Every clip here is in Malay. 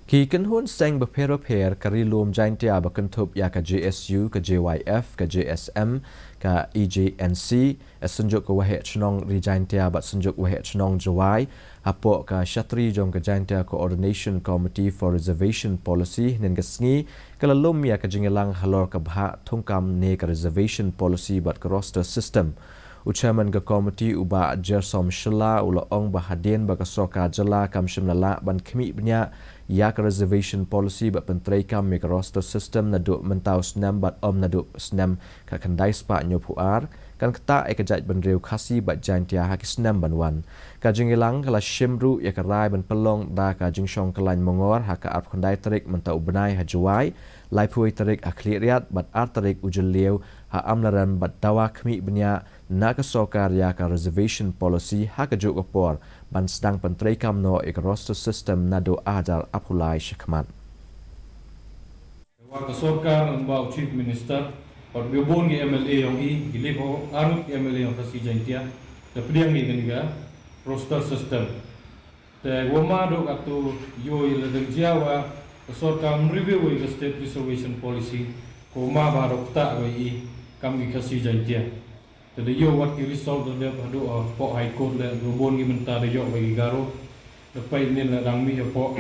kynhun seng berper-per ke Ri-lum Jaiñtia berkentup ya ke JSU, ke JYF, ke JSM, ke EJNC, senjuk ke wahek shong Ri Jaiñtia bat senjuk wahek shong Jawai, hapok ke Shatri jong ke Jaiñtia Coordination Committee for Reservation Policy nen ke sngi ke lalum ya ke jingelang halor ke bhah thung ne ke reservation policy bat ke roster system. Ucaman ke komiti uba jersom shela ula ong bahadien baka soka jela kam shimlala ban khmih bniah ya ke reservation policy bat pentrai kam me ke roster system na duk mentau snam bat na duk snam ka kandai spa nyopuar kan keta ekajat ban reu KHASI bat Jaiñtia haki snam ban wan ka jingilang kala shimru ya ke rai ban pelong da ka jingshong kyllaiñ mungor haka ap kandai tarik mentau bniah hajuai lai pui tarik akhliat bat tarik ujul lieu ha amlaran bat dawa khmih bniah na ke sokar ya ke reservation policy ha ke juk opor ban sedang pentrai kam no ek roster system na do adar apulai shikman wa ke sokar mbau chief minister pat bibon gi MLA yong i giliho anut MLA yong KHASI Jaiñtia te pediang ni keniga roster system te woma do atu yo ile de jawa ke sokar review the state reservation policy ko ma barok ta i kam gi KHASI Jaiñtia. Jadi yo wat ki result de hadu po high court le robon gi menta de yo bagi garo lepai ni la dang mi po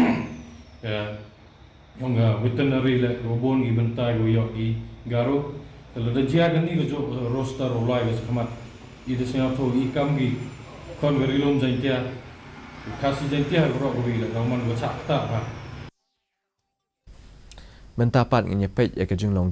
yang veterinary le robon gi menta yo i garo le de jia gani go roster olai ga khmat I de senya tho I kam gi kon Ri-lum Jaiñtia KHASI Jaiñtia ro go ri le raman go chak ta ha mentapat ngepet ya ke jinglong